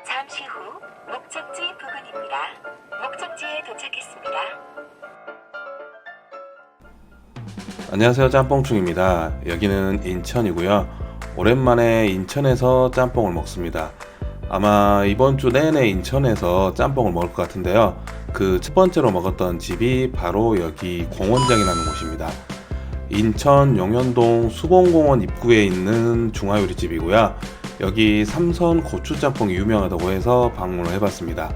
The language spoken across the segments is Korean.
잠시 후 목적지 부근입니다. 목적지에 도착했습니다. 안녕하세요, 짬뽕충입니다. 여기는 인천이고요. 오랜만에 인천에서 짬뽕을 먹습니다. 아마 이번 주 내내 인천에서 짬뽕을 먹을 것 같은데요. 그 첫 번째로 먹었던 집이 바로 여기 공원장이라는 곳입니다. 인천 용현동 수봉공원 입구에 있는 중화요리집이고요. 여기 삼선 고추짬뽕이 유명하다고 해서 방문을 해봤습니다.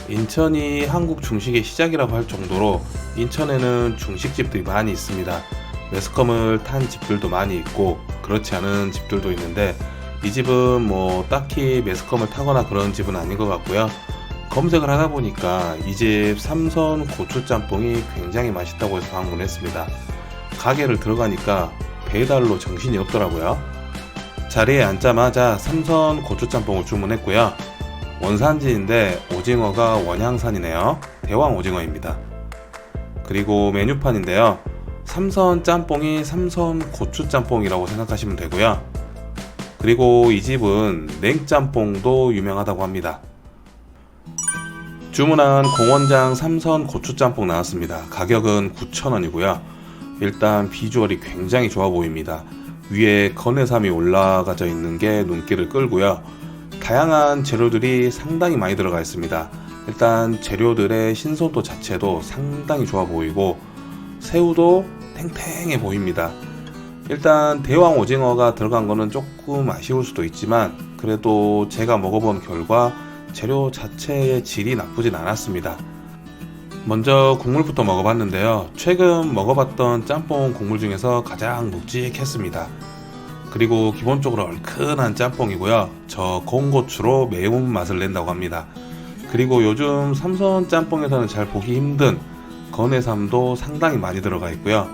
인천이 한국 중식의 시작이라고 할 정도로 인천에는 중식집들이 많이 있습니다. 매스컴을 탄 집들도 많이 있고 그렇지 않은 집들도 있는데 이 집은 뭐 딱히 매스컴을 타거나 그런 집은 아닌 것 같고요. 검색을 하다 보니까 이 집 삼선 고추짬뽕이 굉장히 맛있다고 해서 방문을 했습니다. 가게를 들어가니까 배달로 정신이 없더라고요. 자리에 앉자마자 삼선 고추짬뽕을 주문했고요. 원산지인데 오징어가 원양산이네요. 대왕 오징어입니다. 그리고 메뉴판인데요. 삼선 짬뽕이 삼선 고추짬뽕이라고 생각하시면 되고요. 그리고 이 집은 냉짬뽕도 유명하다고 합니다. 주문한 공원장 삼선 고추짬뽕 나왔습니다. 가격은 9,000원이고요. 일단 비주얼이 굉장히 좋아 보입니다. 위에 건해삼이 올라가져 있는 게 눈길을 끌고요. 다양한 재료들이 상당히 많이 들어가 있습니다. 일단 재료들의 신선도 자체도 상당히 좋아 보이고 새우도 탱탱해 보입니다. 일단 대왕 오징어가 들어간 거는 조금 아쉬울 수도 있지만 그래도 제가 먹어본 결과 재료 자체의 질이 나쁘진 않았습니다. 먼저 국물부터 먹어봤는데요. 최근 먹어봤던 짬뽕 국물 중에서 가장 묵직했습니다. 그리고 기본적으로 얼큰한 짬뽕이고요. 저 건고추로 매운맛을 낸다고 합니다. 그리고 요즘 삼선 짬뽕에서는 잘 보기 힘든 건해삼도 상당히 많이 들어가 있고요.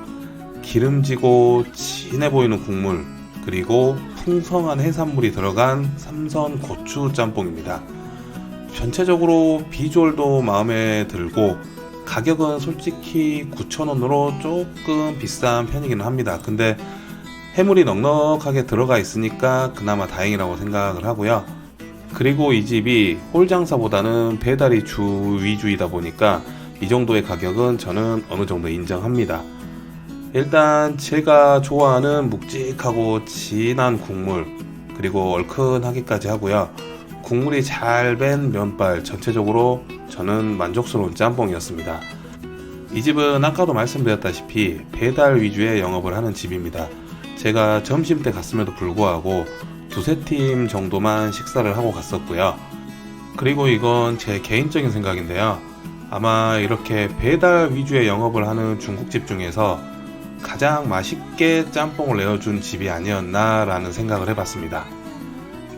기름지고 진해 보이는 국물 그리고 풍성한 해산물이 들어간 삼선 고추 짬뽕입니다. 전체적으로 비주얼도 마음에 들고 가격은 솔직히 9,000원으로 조금 비싼 편이기는 합니다. 근데 해물이 넉넉하게 들어가 있으니까 그나마 다행이라고 생각을 하고요. 그리고 이 집이 홀장사보다는 배달이 주 위주이다 보니까 이 정도의 가격은 저는 어느 정도 인정합니다. 일단 제가 좋아하는 묵직하고 진한 국물 그리고 얼큰하기까지 하고요. 국물이 잘 밴 면발 전체적으로 저는 만족스러운 짬뽕이었습니다. 이 집은 아까도 말씀드렸다시피 배달 위주의 영업을 하는 집입니다. 제가 점심때 갔음에도 불구하고 두세 팀 정도만 식사를 하고 갔었고요. 그리고 이건 제 개인적인 생각인데요. 아마 이렇게 배달 위주의 영업을 하는 중국집 중에서 가장 맛있게 짬뽕을 내어준 집이 아니었나 라는 생각을 해봤습니다.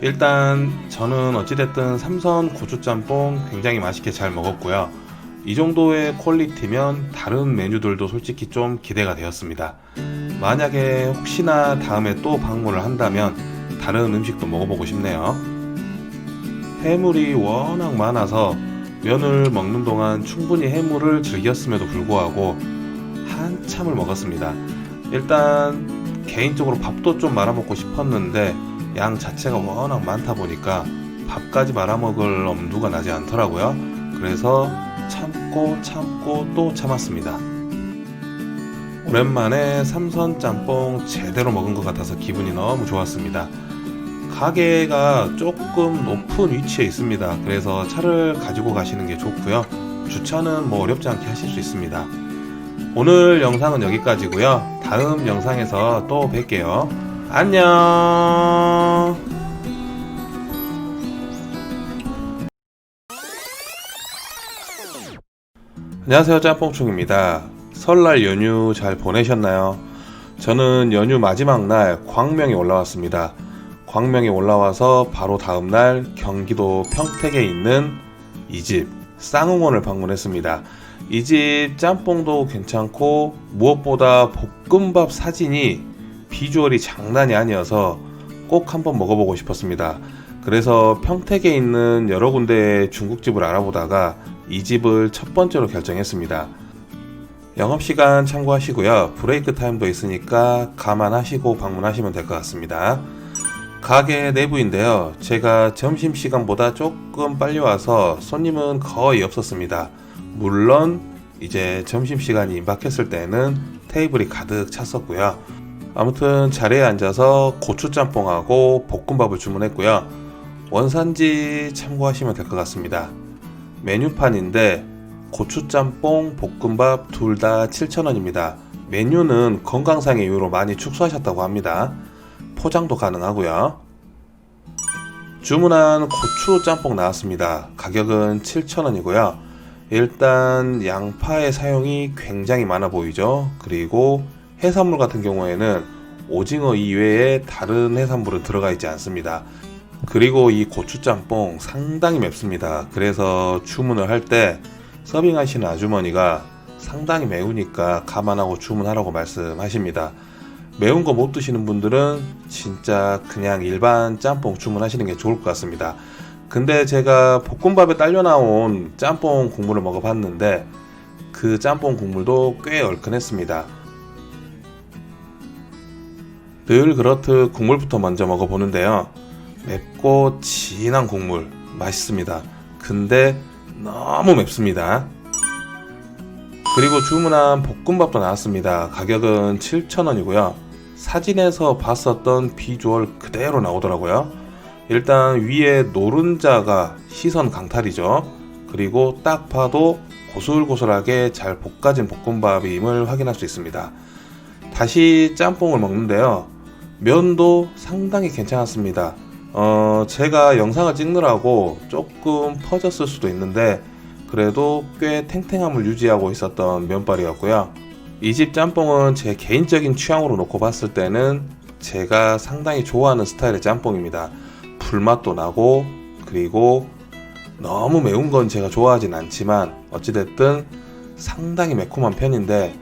일단 저는 어찌됐든 삼선 고추짬뽕 굉장히 맛있게 잘 먹었고요. 이 정도의 퀄리티면 다른 메뉴들도 솔직히 좀 기대가 되었습니다. 만약에 혹시나 다음에 또 방문을 한다면 다른 음식도 먹어보고 싶네요. 해물이 워낙 많아서 면을 먹는 동안 충분히 해물을 즐겼음에도 불구하고 한참을 먹었습니다. 일단 개인적으로 밥도 좀 말아먹고 싶었는데 양 자체가 워낙 많다 보니까 밥까지 말아먹을 엄두가 나지 않더라고요. 그래서 참고 또 참았습니다. 오랜만에 삼선 짬뽕 제대로 먹은 것 같아서 기분이 너무 좋았습니다. 가게가 조금 높은 위치에 있습니다. 그래서 차를 가지고 가시는 게 좋고요. 주차는 뭐 어렵지 않게 하실 수 있습니다. 오늘 영상은 여기까지고요. 다음 영상에서 또 뵐게요. 안녕. 안녕하세요, 짬뽕충입니다. 설날 연휴 잘 보내셨나요? 저는 연휴 마지막 날 광명에 올라왔습니다. 광명에 올라와서 바로 다음날 경기도 평택에 있는 이 집 쌍흥원을 방문했습니다. 이 집 짬뽕도 괜찮고 무엇보다 볶음밥 사진이 비주얼이 장난이 아니어서 꼭 한번 먹어보고 싶었습니다. 그래서 평택에 있는 여러 군데 중국집을 알아보다가 이 집을 첫 번째로 결정했습니다. 영업시간 참고하시고요. 브레이크 타임도 있으니까 감안하시고 방문하시면 될 것 같습니다. 가게 내부인데요. 제가 점심시간보다 조금 빨리 와서 손님은 거의 없었습니다. 물론 이제 점심시간이 임박했을 때는 테이블이 가득 찼었고요. 아무튼 자리에 앉아서 고추짬뽕하고 볶음밥을 주문했고요. 원산지 참고하시면 될 것 같습니다. 메뉴판인데 고추짬뽕, 볶음밥 둘 다 7,000원입니다. 메뉴는 건강상의 이유로 많이 축소하셨다고 합니다. 포장도 가능하고요. 주문한 고추짬뽕 나왔습니다. 가격은 7,000원이고요. 일단 양파의 사용이 굉장히 많아 보이죠. 그리고 해산물 같은 경우에는 오징어 이외에 다른 해산물은 들어가 있지 않습니다. 그리고 이 고추짬뽕 상당히 맵습니다. 그래서 주문을 할 때 서빙하시는 아주머니가 상당히 매우니까 감안하고 주문하라고 말씀하십니다. 매운 거 못 드시는 분들은 진짜 그냥 일반 짬뽕 주문하시는 게 좋을 것 같습니다. 근데 제가 볶음밥에 딸려 나온 짬뽕 국물을 먹어봤는데 그 짬뽕 국물도 꽤 얼큰했습니다. 늘 그렇듯 국물부터 먼저 먹어보는데요. 맵고 진한 국물 맛있습니다. 근데 너무 맵습니다. 그리고 주문한 볶음밥도 나왔습니다. 가격은 7,000원이고요. 사진에서 봤었던 비주얼 그대로 나오더라고요. 일단 위에 노른자가 시선 강탈이죠. 그리고 딱 봐도 고슬고슬하게 잘 볶아진 볶음밥임을 확인할 수 있습니다. 다시 짬뽕을 먹는데요. 면도 상당히 괜찮았습니다. 제가 영상을 찍느라고 조금 퍼졌을 수도 있는데 그래도 꽤 탱탱함을 유지하고 있었던 면발이었고요. 이 집 짬뽕은 제 개인적인 취향으로 놓고 봤을 때는 제가 상당히 좋아하는 스타일의 짬뽕입니다. 불맛도 나고 그리고 너무 매운 건 제가 좋아하진 않지만 어찌됐든 상당히 매콤한 편인데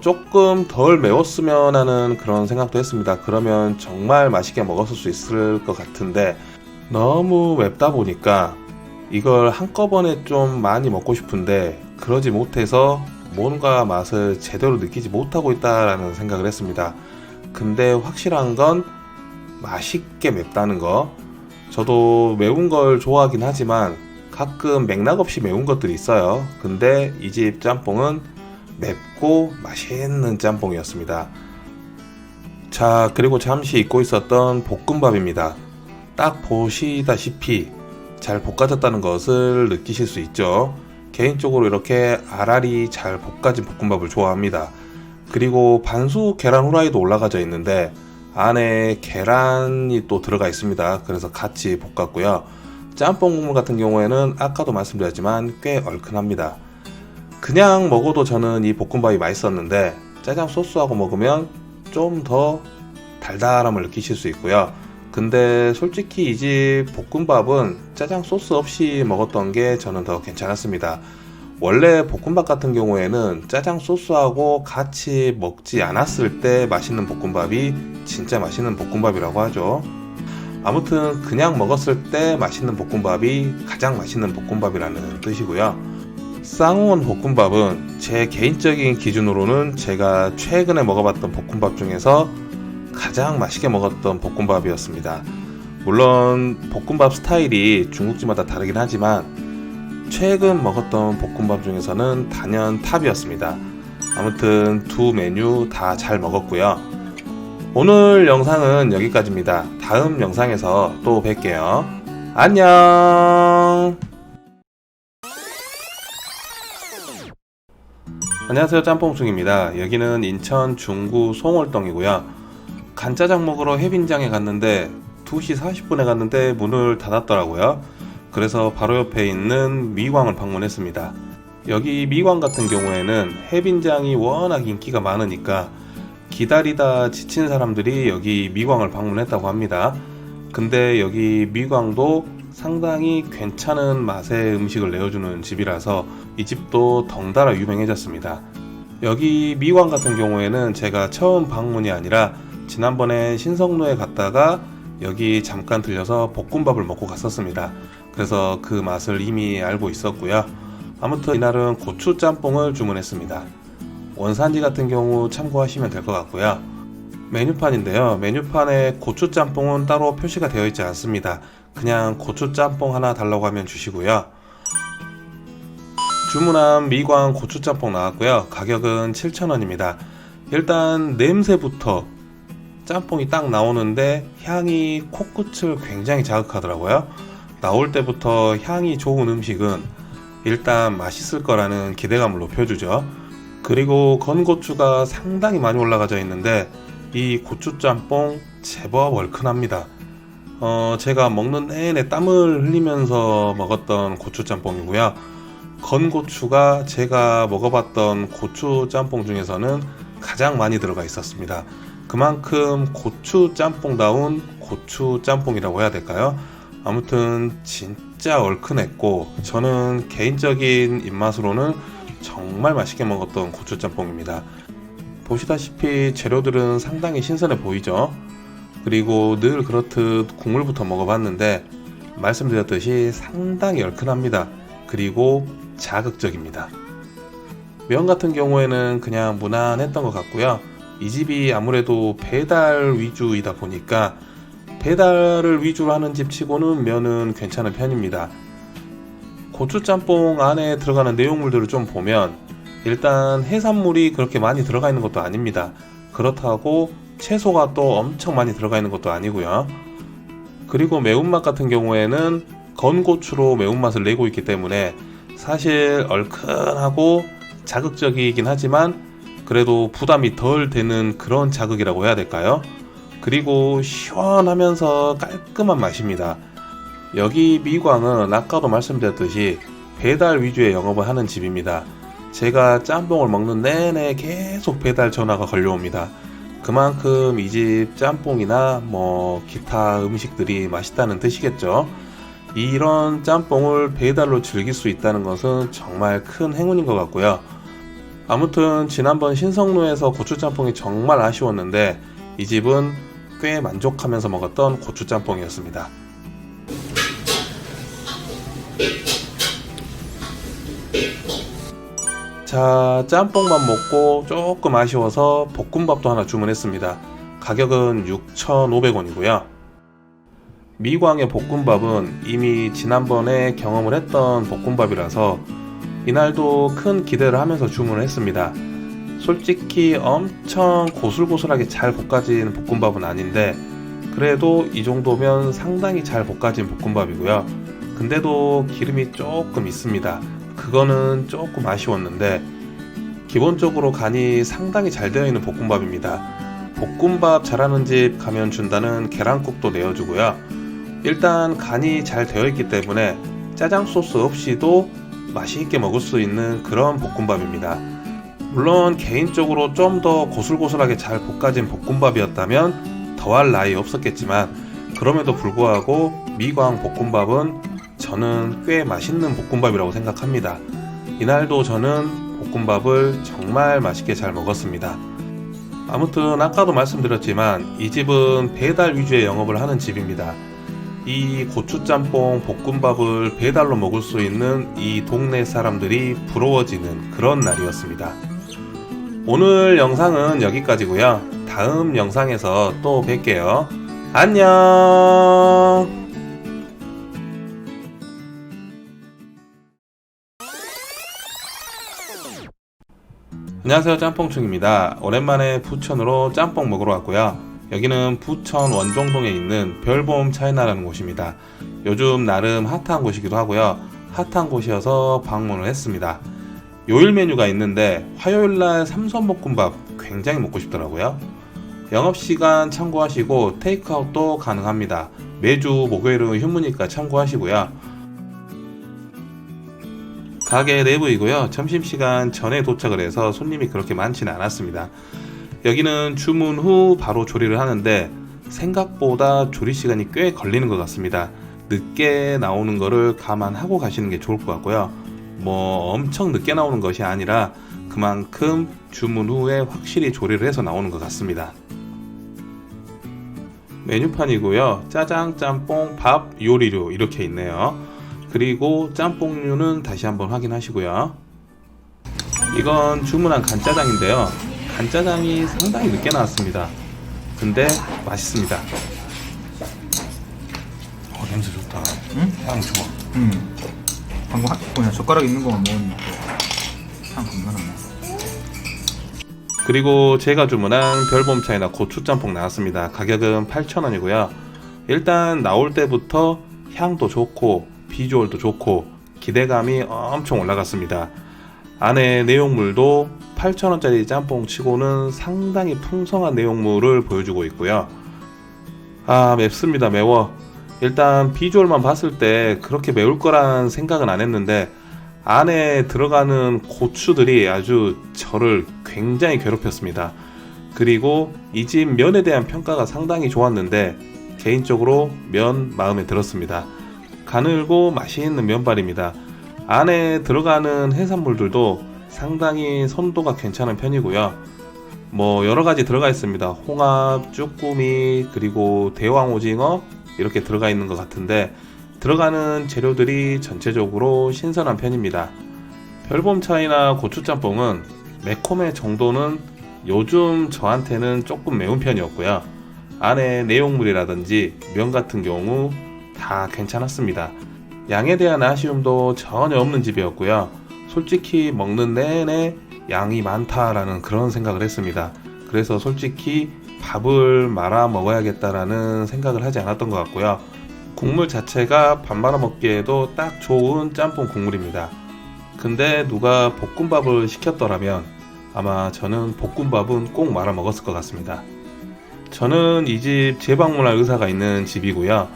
조금 덜 매웠으면 하는 그런 생각도 했습니다. 그러면 정말 맛있게 먹었을 수 있을 것 같은데 너무 맵다 보니까 이걸 한꺼번에 좀 많이 먹고 싶은데 그러지 못해서 뭔가 맛을 제대로 느끼지 못하고 있다라는 생각을 했습니다. 근데 확실한 건 맛있게 맵다는 거. 저도 매운 걸 좋아하긴 하지만 가끔 맥락없이 매운 것들이 있어요. 근데 이 집 짬뽕은 맵고 맛있는 짬뽕이었습니다. 자, 그리고 잠시 잊고 있었던 볶음밥입니다. 딱 보시다시피 잘 볶아졌다는 것을 느끼실 수 있죠. 개인적으로 이렇게 알알이 잘 볶아진 볶음밥을 좋아합니다. 그리고 반숙 계란 후라이도 올라가져 있는데 안에 계란이 또 들어가 있습니다. 그래서 같이 볶았고요. 짬뽕 국물 같은 경우에는 아까도 말씀드렸지만 꽤 얼큰합니다. 그냥 먹어도 저는 이 볶음밥이 맛있었는데 짜장 소스하고 먹으면 좀 더 달달함을 느끼실 수 있고요. 근데 솔직히 이 집 볶음밥은 짜장 소스 없이 먹었던 게 저는 더 괜찮았습니다. 원래 볶음밥 같은 경우에는 짜장 소스하고 같이 먹지 않았을 때 맛있는 볶음밥이 진짜 맛있는 볶음밥이라고 하죠. 아무튼 그냥 먹었을 때 맛있는 볶음밥이 가장 맛있는 볶음밥이라는 뜻이고요. 쌍원 볶음밥은 제 개인적인 기준으로는 제가 최근에 먹어봤던 볶음밥 중에서 가장 맛있게 먹었던 볶음밥이었습니다. 물론 볶음밥 스타일이 중국집마다 다르긴 하지만 최근 먹었던 볶음밥 중에서는 단연 탑이었습니다. 아무튼 두 메뉴 다 잘 먹었고요. 오늘 영상은 여기까지입니다. 다음 영상에서 또 뵐게요. 안녕. 안녕하세요, 짬뽕충입니다. 여기는 인천 중구 송월동이고요. 간짜장 먹으러 해빈장에 갔는데 2시 40분에 갔는데 문을 닫았더라고요. 그래서 바로 옆에 있는 미광을 방문했습니다. 여기 미광 같은 경우에는 해빈장이 워낙 인기가 많으니까 기다리다 지친 사람들이 여기 미광을 방문했다고 합니다. 근데 여기 미광도 상당히 괜찮은 맛의 음식을 내어주는 집이라서 이 집도 덩달아 유명해졌습니다. 여기 미광 같은 경우에는 제가 처음 방문이 아니라 지난번에 신성로에 갔다가 여기 잠깐 들려서 볶음밥을 먹고 갔었습니다. 그래서 그 맛을 이미 알고 있었고요. 아무튼 이날은 고추 짬뽕을 주문했습니다. 원산지 같은 경우 참고하시면 될 것 같고요. 메뉴판인데요. 메뉴판에 고추 짬뽕은 따로 표시가 되어 있지 않습니다. 그냥 고추 짬뽕 하나 달라고 하면 주시고요. 주문한 미광 고추 짬뽕 나왔고요. 가격은 7,000원입니다. 일단 냄새부터 짬뽕이 딱 나오는데 향이 코끝을 굉장히 자극하더라고요. 나올 때부터 향이 좋은 음식은 일단 맛있을 거라는 기대감을 높여주죠. 그리고 건고추가 상당히 많이 올라가져 있는데 이 고추 짬뽕 제법 얼큰합니다. 제가 먹는 내내 땀을 흘리면서 먹었던 고추 짬뽕이고요. 건고추가 제가 먹어봤던 고추 짬뽕 중에서는 가장 많이 들어가 있었습니다. 그만큼 고추 짬뽕다운 고추 짬뽕이라고 해야 될까요? 아무튼 진짜 얼큰했고 저는 개인적인 입맛으로는 정말 맛있게 먹었던 고추 짬뽕입니다. 보시다시피 재료들은 상당히 신선해 보이죠? 그리고 늘 그렇듯 국물부터 먹어봤는데 말씀드렸듯이 상당히 얼큰합니다. 그리고 자극적입니다. 면 같은 경우에는 그냥 무난했던 것 같고요. 이 집이 아무래도 배달 위주이다 보니까 배달을 위주로 하는 집 치고는 면은 괜찮은 편입니다. 고추 짬뽕 안에 들어가는 내용물들을 좀 보면 일단 해산물이 그렇게 많이 들어가 있는 것도 아닙니다. 그렇다고 채소가 또 엄청 많이 들어가 있는 것도 아니고요. 그리고 매운맛 같은 경우에는 건고추로 매운맛을 내고 있기 때문에 사실 얼큰하고 자극적이긴 하지만 그래도 부담이 덜 되는 그런 자극이라고 해야 될까요? 그리고 시원하면서 깔끔한 맛입니다. 여기 미광은 아까도 말씀드렸듯이 배달 위주의 영업을 하는 집입니다. 제가 짬뽕을 먹는 내내 계속 배달 전화가 걸려옵니다. 그만큼 이 집 짬뽕이나 기타 음식들이 맛있다는 뜻이겠죠. 이런 짬뽕을 배달로 즐길 수 있다는 것은 정말 큰 행운인 것 같고요. 아무튼 지난번 신성로에서 고추짬뽕이 정말 아쉬웠는데 이 집은 꽤 만족하면서 먹었던 고추짬뽕이었습니다. 자, 짬뽕만 먹고 조금 아쉬워서 볶음밥도 하나 주문했습니다. 가격은 6,500원이고요. 미광의 볶음밥은 이미 지난번에 경험을 했던 볶음밥이라서 이날도 큰 기대를 하면서 주문을 했습니다. 솔직히 엄청 고슬고슬하게 잘 볶아진 볶음밥은 아닌데 그래도 이 정도면 상당히 잘 볶아진 볶음밥이고요. 근데도 기름이 조금 있습니다. 그거는 조금 아쉬웠는데 기본적으로 간이 상당히 잘 되어 있는 볶음밥입니다. 볶음밥 잘하는 집 가면 준다는 계란국도 내어주고요. 일단 간이 잘 되어 있기 때문에 짜장 소스 없이도 맛있게 먹을 수 있는 그런 볶음밥입니다. 물론 개인적으로 좀 더 고슬고슬하게 잘 볶아진 볶음밥이었다면 더할 나위 없었겠지만 그럼에도 불구하고 미광 볶음밥은 저는 꽤 맛있는 볶음밥이라고 생각합니다. 이날도 저는 볶음밥을 정말 맛있게 잘 먹었습니다. 아무튼 아까도 말씀드렸지만 이 집은 배달 위주의 영업을 하는 집입니다. 이 고추짬뽕 볶음밥을 배달로 먹을 수 있는 이 동네 사람들이 부러워지는 그런 날이었습니다. 오늘 영상은 여기까지고요. 다음 영상에서 또 뵐게요. 안녕. 안녕하세요, 짬뽕충입니다. 오랜만에 부천으로 짬뽕 먹으러 왔고요. 여기는 부천 원종동에 있는 별봄 차이나라는 곳입니다. 요즘 나름 핫한 곳이기도 하고요. 핫한 곳이어서 방문을 했습니다. 요일 메뉴가 있는데 화요일날 삼선볶음밥 굉장히 먹고 싶더라고요. 영업시간 참고하시고 테이크아웃도 가능합니다. 매주 목요일은 휴무니까 참고하시고요. 가게 내부이고요. 점심시간 전에 도착을 해서 손님이 그렇게 많지는 않았습니다. 여기는 주문 후 바로 조리를 하는데 생각보다 조리 시간이 꽤 걸리는 것 같습니다. 늦게 나오는 거를 감안하고 가시는 게 좋을 것 같고요. 엄청 늦게 나오는 것이 아니라 그만큼 주문 후에 확실히 조리를 해서 나오는 것 같습니다. 메뉴판이고요. 짜장, 짬뽕, 밥, 요리류 이렇게 있네요. 그리고 짬뽕류는 다시 한번 확인하시고요. 이건 주문한 간짜장인데요. 간짜장이 상당히 늦게 나왔습니다. 근데 맛있습니다. 냄새 좋다. 응? 향 좋아. 방금 그냥 젓가락 있는 거만 먹었는데 향 건강하네. 그리고 제가 주문한 별봄차이나 고추짬뽕 나왔습니다. 가격은 8,000원이고요. 일단 나올 때부터 향도 좋고 비주얼도 좋고 기대감이 엄청 올라갔습니다. 안에 내용물도 8,000원짜리 짬뽕 치고는 상당히 풍성한 내용물을 보여주고 있고요. 맵습니다. 매워. 일단 비주얼만 봤을 때 그렇게 매울 거란 생각은 안 했는데 안에 들어가는 고추들이 아주 저를 굉장히 괴롭혔습니다. 그리고 이 집 면에 대한 평가가 상당히 좋았는데 개인적으로 면 마음에 들었습니다. 가늘고 맛있는 면발입니다. 안에 들어가는 해산물들도 상당히 선도가 괜찮은 편이고요. 여러가지 들어가 있습니다. 홍합, 쭈꾸미, 그리고 대왕오징어 이렇게 들어가 있는 것 같은데 들어가는 재료들이 전체적으로 신선한 편입니다. 별봄차이나 고추짬뽕은 매콤의 정도는 요즘 저한테는 조금 매운 편이었고요. 안에 내용물이라든지 면 같은 경우 다 괜찮았습니다. 양에 대한 아쉬움도 전혀 없는 집이었고요. 솔직히 먹는 내내 양이 많다라는 그런 생각을 했습니다. 그래서 솔직히 밥을 말아 먹어야겠다라는 생각을 하지 않았던 것 같고요. 국물 자체가 밥 말아 먹기에도 딱 좋은 짬뽕 국물입니다. 근데 누가 볶음밥을 시켰더라면 아마 저는 볶음밥은 꼭 말아 먹었을 것 같습니다. 저는 이 집 재방문할 의사가 있는 집이고요.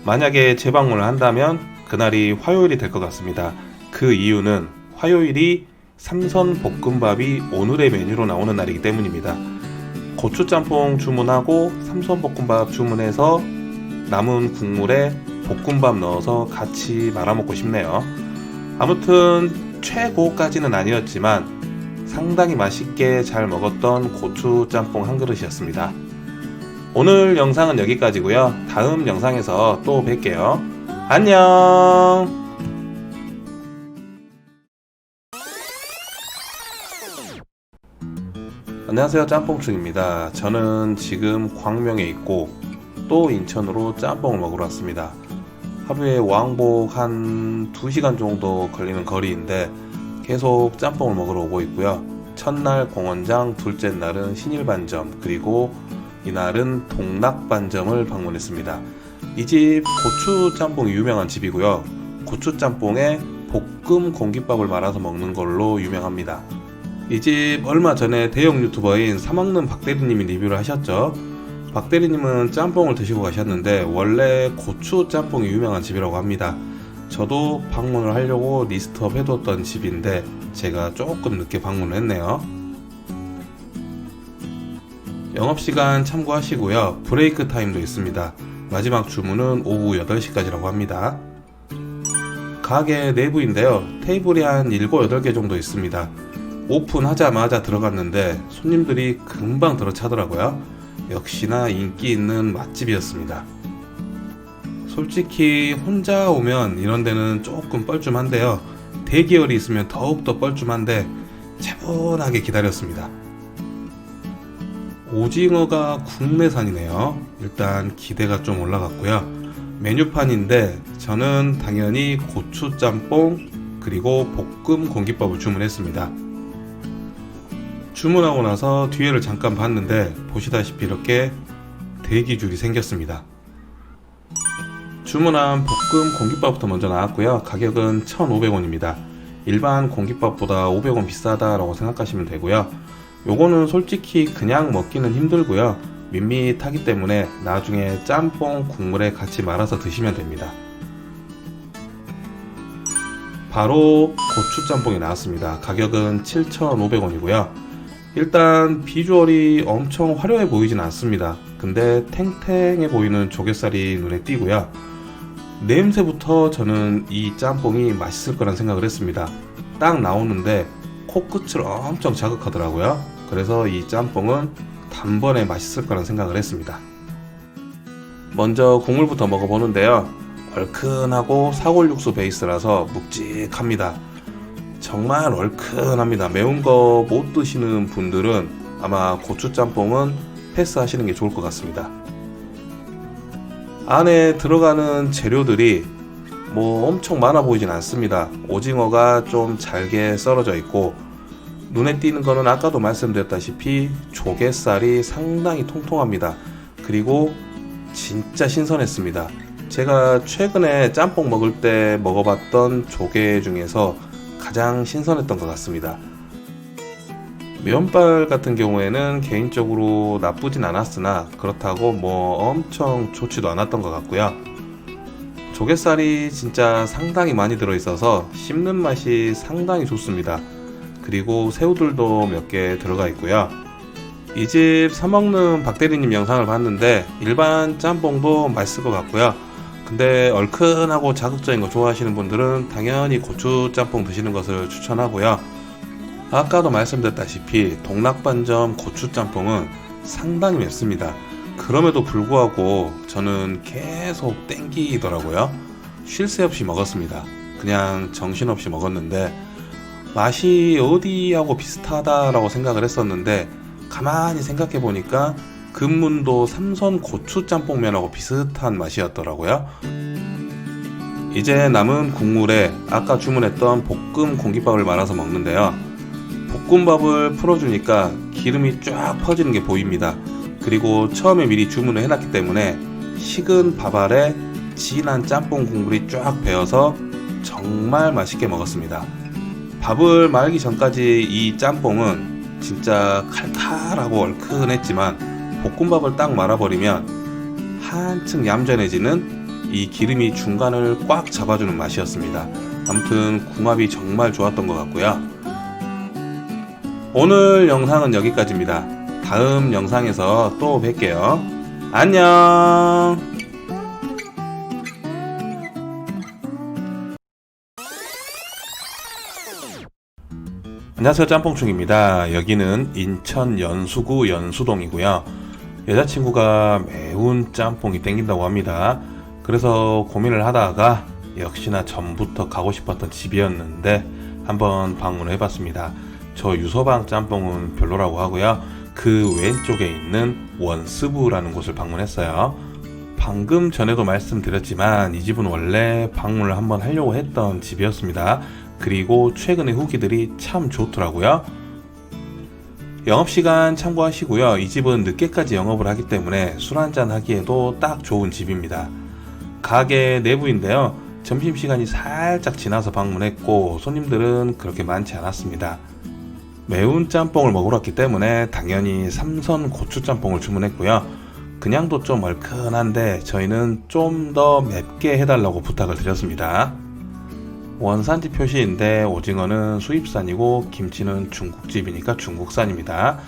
만약에 재방문을 한다면 그날이 화요일이 될 것 같습니다. 그 이유는 화요일이 삼선 볶음밥이 오늘의 메뉴로 나오는 날이기 때문입니다. 고추짬뽕 주문하고 삼선볶음밥 주문해서 남은 국물에 볶음밥 넣어서 같이 말아먹고 싶네요. 아무튼 최고까지는 아니었지만 상당히 맛있게 잘 먹었던 고추짬뽕 한 그릇이었습니다. 오늘 영상은 여기까지고요. 다음 영상에서 또 뵐게요. 안녕. 안녕하세요, 짬뽕충입니다. 저는 지금 광명에 있고 또 인천으로 짬뽕을 먹으러 왔습니다. 하루에 왕복 한 2시간 정도 걸리는 거리인데 계속 짬뽕을 먹으러 오고 있고요. 첫날 공원장, 둘째 날은 신일반점, 그리고 이날은 동락반점을 방문했습니다. 이 집 고추짬뽕이 유명한 집이고요. 고추짬뽕에 볶음 공깃밥을 말아서 먹는 걸로 유명합니다. 이 집 얼마 전에 대형 유튜버인 사먹는 박대리님이 리뷰를 하셨죠. 박대리님은 짬뽕을 드시고 가셨는데 원래 고추 짬뽕이 유명한 집이라고 합니다. 저도 방문을 하려고 리스트업 해뒀던 집인데 제가 조금 늦게 방문을 했네요. 영업시간 참고하시고요. 브레이크 타임도 있습니다. 마지막 주문은 오후 8시까지라고 합니다. 가게 내부인데요. 테이블이 한 7, 8개 정도 있습니다. 오픈하자마자 들어갔는데 손님들이 금방 들어차더라고요. 역시나 인기 있는 맛집이었습니다. 솔직히 혼자 오면 이런 데는 조금 뻘쭘한데요. 대기열이 있으면 더욱더 뻘쭘한데 차분하게 기다렸습니다. 오징어가 국내산이네요. 일단 기대가 좀 올라갔고요. 메뉴판인데 저는 당연히 고추짬뽕 그리고 볶음 공깃밥을 주문했습니다. 주문하고 나서 뒤에를 잠깐 봤는데 보시다시피 이렇게 대기줄이 생겼습니다. 주문한 볶음 공깃밥부터 먼저 나왔고요. 가격은 1,500원입니다. 일반 공깃밥보다 500원 비싸다라고 생각하시면 되고요. 요거는 솔직히 그냥 먹기는 힘들고요. 밋밋하기 때문에 나중에 짬뽕 국물에 같이 말아서 드시면 됩니다. 바로 고추짬뽕이 나왔습니다. 가격은 7,500원이고요. 일단 비주얼이 엄청 화려해 보이진 않습니다. 근데 탱탱해 보이는 조갯살이 눈에 띄고요. 냄새부터 저는 이 짬뽕이 맛있을 거란 생각을 했습니다. 딱 나오는데 코끝을 엄청 자극하더라고요. 그래서 이 짬뽕은 단번에 맛있을 거란 생각을 했습니다. 먼저 국물부터 먹어보는데요. 얼큰하고 사골육수 베이스라서 묵직합니다. 정말 얼큰합니다. 매운 거 못 드시는 분들은 아마 고추짬뽕은 패스하시는 게 좋을 것 같습니다. 안에 들어가는 재료들이 뭐 엄청 많아 보이진 않습니다. 오징어가 좀 잘게 썰어져 있고, 눈에 띄는 거는 아까도 말씀드렸다시피 조갯살이 상당히 통통합니다. 그리고 진짜 신선했습니다. 제가 최근에 짬뽕 먹을 때 먹어봤던 조개 중에서 가장 신선했던 것 같습니다. 면발 같은 경우에는 개인적으로 나쁘진 않았으나 그렇다고 뭐 엄청 좋지도 않았던 것 같고요. 조갯살이 진짜 상당히 많이 들어있어서 씹는 맛이 상당히 좋습니다. 그리고 새우들도 몇 개 들어가 있고요. 이 집 사먹는 박대리님 영상을 봤는데 일반 짬뽕도 맛있을 것 같고요. 근데 얼큰하고 자극적인 거 좋아하시는 분들은 당연히 고추 짬뽕 드시는 것을 추천하고요. 아까도 말씀드렸다시피 동락반점 고추 짬뽕은 상당히 맵습니다. 그럼에도 불구하고 저는 계속 땡기더라고요. 쉴 새 없이 먹었습니다. 그냥 정신없이 먹었는데 맛이 어디하고 비슷하다라고 생각을 했었는데 가만히 생각해 보니까 금문도 삼선 고추 짬뽕면하고 비슷한 맛이었더라고요. 이제 남은 국물에 아까 주문했던 볶음 공깃밥을 말아서 먹는데요. 볶음밥을 풀어주니까 기름이 쫙 퍼지는 게 보입니다. 그리고 처음에 미리 주문을 해놨기 때문에 식은 밥 아래 진한 짬뽕 국물이 쫙 배어서 정말 맛있게 먹었습니다. 밥을 말기 전까지 이 짬뽕은 진짜 칼칼하고 얼큰했지만 볶음밥을 딱 말아버리면 한층 얌전해지는 이 기름이 중간을 꽉 잡아주는 맛이었습니다. 아무튼 궁합이 정말 좋았던 것 같고요. 오늘 영상은 여기까지입니다. 다음 영상에서 또 뵐게요. 안녕. 안녕하세요, 짬뽕충입니다. 여기는 인천 연수구 연수동이고요. 여자친구가 매운 짬뽕이 땡긴다고 합니다. 그래서 고민을 하다가 역시나 전부터 가고 싶었던 집이었는데 한번 방문을 해봤습니다. 저 유서방 짬뽕은 별로라고 하고요. 그 왼쪽에 있는 원스부라는 곳을 방문했어요. 방금 전에도 말씀드렸지만 이 집은 원래 방문을 한번 하려고 했던 집이었습니다. 그리고 최근에 후기들이 참 좋더라고요. 영업시간 참고하시고요. 이 집은 늦게까지 영업을 하기 때문에 술 한잔 하기에도 딱 좋은 집입니다. 가게 내부인데요. 점심시간이 살짝 지나서 방문했고 손님들은 그렇게 많지 않았습니다. 매운 짬뽕을 먹으러 왔기 때문에 당연히 삼선 고추짬뽕을 주문했고요. 그냥도 좀 얼큰한데 저희는 좀 더 맵게 해달라고 부탁을 드렸습니다. 원산지 표시인데 오징어는 수입산이고 김치는 중국집이니까 중국산입니다.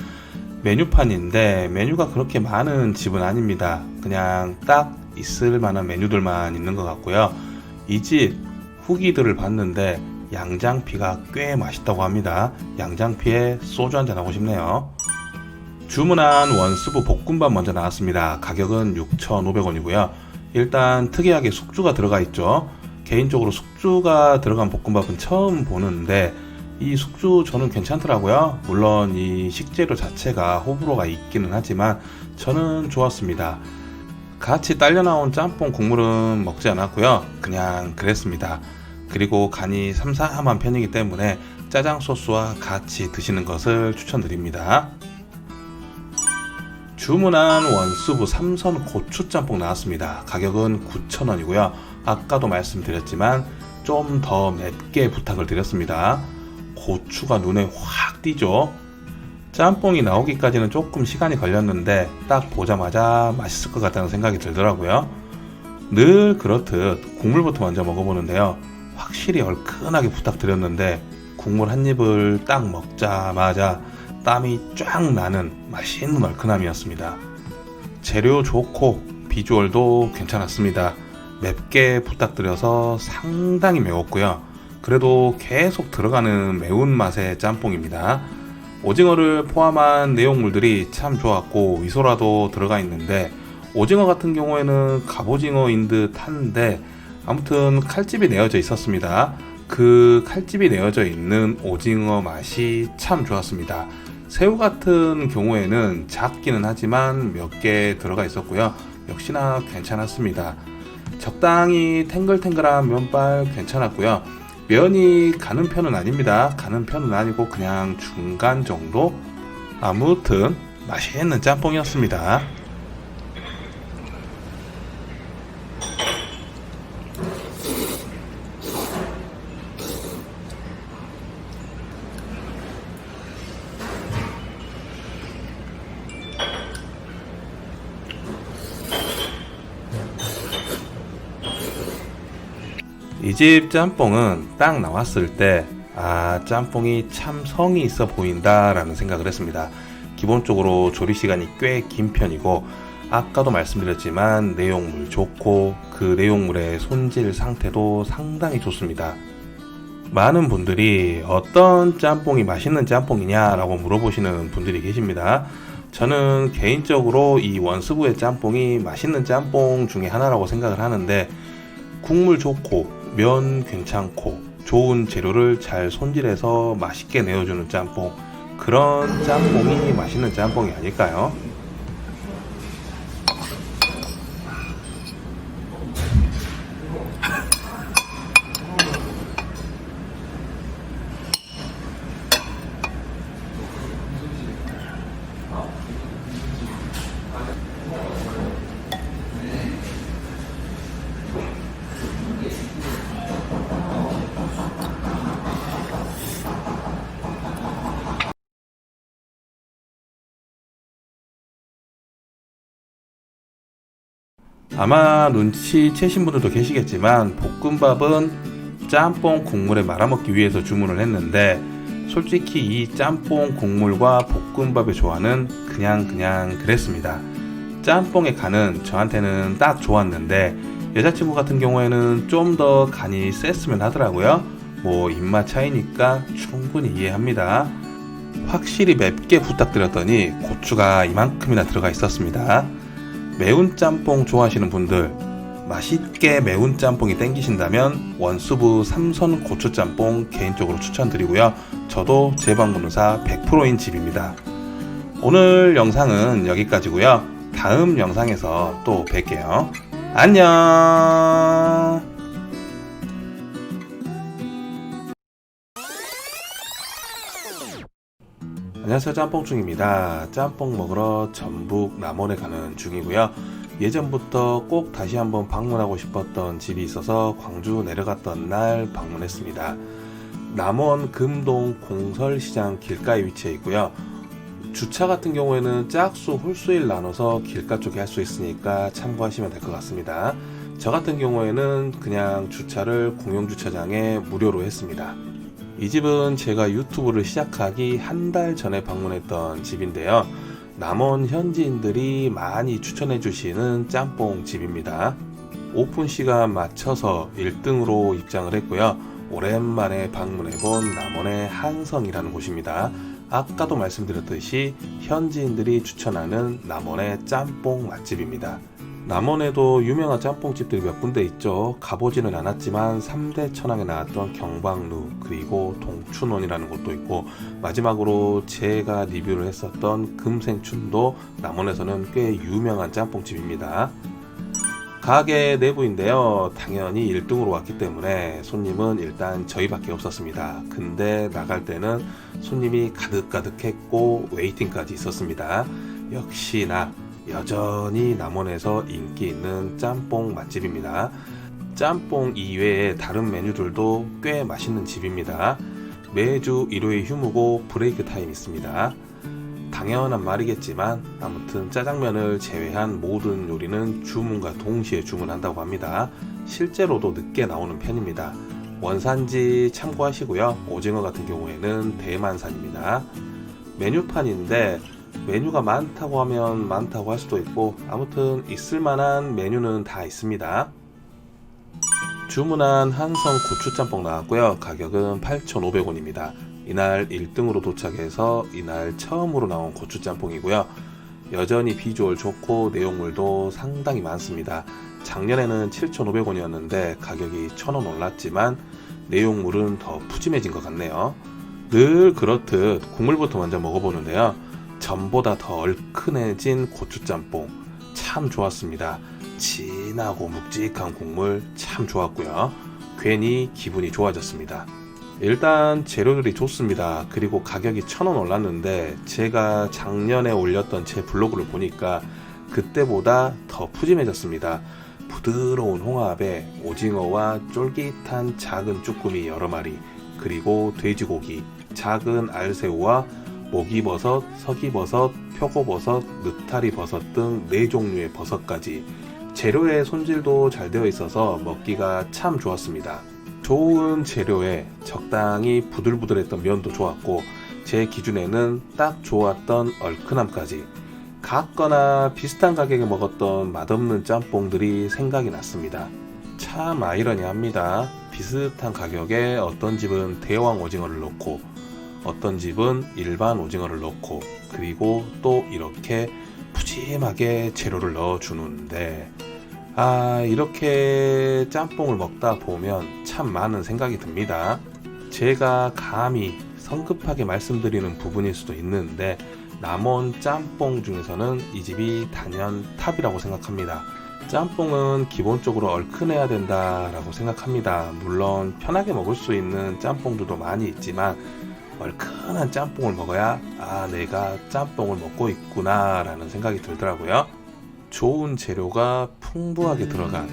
메뉴판인데 메뉴가 그렇게 많은 집은 아닙니다. 그냥 딱 있을 만한 메뉴들만 있는 것 같고요. 이 집 후기들을 봤는데 양장피가 꽤 맛있다고 합니다. 양장피에 소주 한잔 하고 싶네요. 주문한 원스부 볶음밥 먼저 나왔습니다. 가격은 6,500원이고요. 일단 특이하게 숙주가 들어가 있죠. 개인적으로 숙주가 들어간 볶음밥은 처음 보는데 이 숙주 저는 괜찮더라고요. 물론 이 식재료 자체가 호불호가 있기는 하지만 저는 좋았습니다. 같이 딸려 나온 짬뽕 국물은 먹지 않았고요. 그냥 그랬습니다. 그리고 간이 삼삼한 편이기 때문에 짜장 소스와 같이 드시는 것을 추천드립니다. 주문한 원수부 삼선 고추짬뽕 나왔습니다. 가격은 9,000원이고요. 아까도 말씀드렸지만 좀 더 맵게 부탁을 드렸습니다. 고추가 눈에 확 띄죠. 짬뽕이 나오기까지는 조금 시간이 걸렸는데 딱 보자마자 맛있을 것 같다는 생각이 들더라고요. 늘 그렇듯 국물부터 먼저 먹어보는데요. 확실히 얼큰하게 부탁드렸는데 국물 한 입을 딱 먹자마자 땀이 쫙 나는 맛있는 얼큰함이었습니다. 재료 좋고 비주얼도 괜찮았습니다. 맵게 부탁드려서 상당히 매웠고요. 그래도 계속 들어가는 매운맛의 짬뽕입니다. 오징어를 포함한 내용물들이 참 좋았고 미소라도 들어가 있는데 오징어 같은 경우에는 갑오징어인 듯 한데 아무튼 칼집이 내어져 있었습니다. 그 칼집이 내어져 있는 오징어 맛이 참 좋았습니다. 새우 같은 경우에는 작기는 하지만 몇 개 들어가 있었고요. 역시나 괜찮았습니다. 적당히 탱글탱글한 면발 괜찮았고요. 면이 가는 편은 아닙니다. 가는 편은 아니고 그냥 중간 정도? 아무튼 맛있는 짬뽕이었습니다. 이 집 짬뽕은 딱 나왔을 때 짬뽕이 참 성이 있어 보인다 라는 생각을 했습니다. 기본적으로 조리 시간이 꽤 긴 편이고 아까도 말씀드렸지만 내용물 좋고 그 내용물의 손질 상태도 상당히 좋습니다. 많은 분들이 어떤 짬뽕이 맛있는 짬뽕이냐 라고 물어보시는 분들이 계십니다. 저는 개인적으로 이 원수부의 짬뽕이 맛있는 짬뽕 중에 하나라고 생각을 하는데, 국물 좋고 면 괜찮고 좋은 재료를 잘 손질해서 맛있게 내어주는 짬뽕, 그런 짬뽕이 맛있는 짬뽕이 아닐까요? 아마 눈치채신 분들도 계시겠지만 볶음밥은 짬뽕 국물에 말아먹기 위해서 주문을 했는데, 솔직히 이 짬뽕 국물과 볶음밥의 조화는 그냥 그랬습니다. 짬뽕의 간은 저한테는 딱 좋았는데 여자친구 같은 경우에는 좀 더 간이 셌으면 하더라고요. 뭐 입맛 차이니까 충분히 이해합니다. 확실히 맵게 부탁드렸더니 고추가 이만큼이나 들어가 있었습니다. 매운 짬뽕 좋아하시는 분들, 맛있게 매운 짬뽕이 땡기신다면 원수부 삼선 고추짬뽕 개인적으로 추천드리고요. 저도 재방문의사 100%인 집입니다. 오늘 영상은 여기까지고요. 다음 영상에서 또 뵐게요. 안녕. 안녕하세요, 짬뽕충입니다. 짬뽕 먹으러 전북 남원에 가는 중이고요. 예전부터 꼭 다시 한번 방문하고 싶었던 집이 있어서 광주 내려갔던 날 방문했습니다. 남원 금동 공설시장 길가에 위치해 있고요. 주차 같은 경우에는 짝수 홀수일 나눠서 길가 쪽에 할 수 있으니까 참고하시면 될 것 같습니다. 저 같은 경우에는 그냥 주차를 공용주차장에 무료로 했습니다. 이 집은 제가 유튜브를 시작하기 한 달 전에 방문했던 집인데요. 남원 현지인들이 많이 추천해 주시는 짬뽕 집입니다. 오픈 시간 맞춰서 1등으로 입장을 했고요. 오랜만에 방문해본 남원의 한성이라는 곳입니다. 아까도 말씀드렸듯이 현지인들이 추천하는 남원의 짬뽕 맛집입니다. 남원에도 유명한 짬뽕집들이 몇 군데 있죠. 가보지는 않았지만 3대 천왕에 나왔던 경방루, 그리고 동춘원이라는 곳도 있고, 마지막으로 제가 리뷰를 했었던 금생춘도 남원에서는 꽤 유명한 짬뽕집입니다. 가게 내부인데요. 당연히 1등으로 왔기 때문에 손님은 일단 저희밖에 없었습니다. 근데 나갈 때는 손님이 가득가득했고 웨이팅까지 있었습니다. 역시나 여전히 남원에서 인기 있는 짬뽕 맛집입니다. 짬뽕 이외에 다른 메뉴들도 꽤 맛있는 집입니다. 매주 일요일 휴무고 브레이크 타임 있습니다. 당연한 말이겠지만 아무튼 짜장면을 제외한 모든 요리는 주문과 동시에 주문한다고 합니다. 실제로도 늦게 나오는 편입니다. 원산지 참고하시고요. 오징어 같은 경우에는 대만산입니다. 메뉴판인데 메뉴가 많다고 하면 많다고 할 수도 있고, 아무튼 있을만한 메뉴는 다 있습니다. 주문한 한성 고추짬뽕 나왔고요. 가격은 8,500원입니다. 이날 1등으로 도착해서 이날 처음으로 나온 고추짬뽕이고요. 여전히 비주얼 좋고 내용물도 상당히 많습니다. 작년에는 7,500원이었는데 가격이 1,000원 올랐지만 내용물은 더 푸짐해진 것 같네요. 늘 그렇듯 국물부터 먼저 먹어보는데요. 전보다 더 얼큰해진 고추짬뽕 참 좋았습니다. 진하고 묵직한 국물 참 좋았고요. 괜히 기분이 좋아졌습니다. 일단 재료들이 좋습니다. 그리고 가격이 1,000원 올랐는데 제가 작년에 올렸던 제 블로그를 보니까 그때보다 더 푸짐해졌습니다. 부드러운 홍합에 오징어와 쫄깃한 작은 쭈꾸미 여러 마리, 그리고 돼지고기, 작은 알새우와 목이버섯, 서기버섯, 표고버섯, 느타리버섯 등 4종류의 버섯까지 재료의 손질도 잘 되어 있어서 먹기가 참 좋았습니다. 좋은 재료에 적당히 부들부들했던 면도 좋았고 제 기준에는 딱 좋았던 얼큰함까지 같거나 비슷한 가격에 먹었던 맛없는 짬뽕들이 생각이 났습니다. 참 아이러니합니다. 비슷한 가격에 어떤 집은 대왕 오징어를 넣고 어떤 집은 일반 오징어를 넣고 그리고 또 이렇게 푸짐하게 재료를 넣어주는데 이렇게 짬뽕을 먹다 보면 참 많은 생각이 듭니다. 제가 감히 성급하게 말씀드리는 부분일 수도 있는데 남원 짬뽕 중에서는 이 집이 단연 탑이라고 생각합니다. 짬뽕은 기본적으로 얼큰해야 된다라고 생각합니다. 물론 편하게 먹을 수 있는 짬뽕들도 많이 있지만 얼큰한 짬뽕을 먹어야 내가 짬뽕을 먹고 있구나 라는 생각이 들더라고요. 좋은 재료가 풍부하게 들어간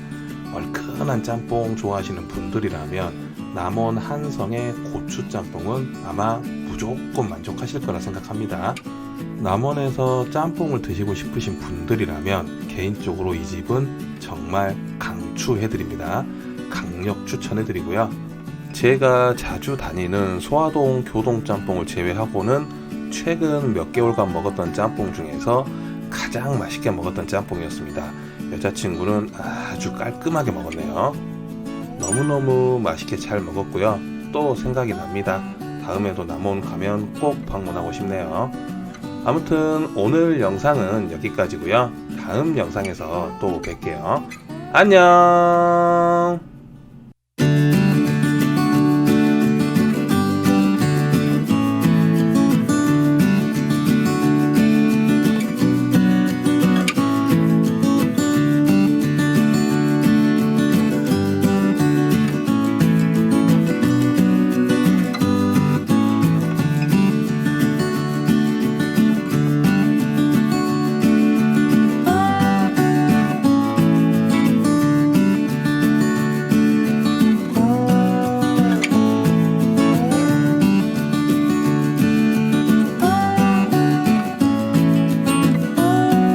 얼큰한 짬뽕 좋아하시는 분들이라면 남원 한성의 고추짬뽕은 아마 무조건 만족하실 거라 생각합니다. 남원에서 짬뽕을 드시고 싶으신 분들이라면 개인적으로 이 집은 정말 강추해드립니다. 강력 추천해드리고요. 제가 자주 다니는 소화동 교동짬뽕을 제외하고는 최근 몇 개월간 먹었던 짬뽕 중에서 가장 맛있게 먹었던 짬뽕이었습니다. 여자친구는 아주 깔끔하게 먹었네요. 너무너무 맛있게 잘 먹었고요. 또 생각이 납니다. 다음에도 남원 가면 꼭 방문하고 싶네요. 아무튼 오늘 영상은 여기까지고요. 다음 영상에서 또 뵐게요. 안녕.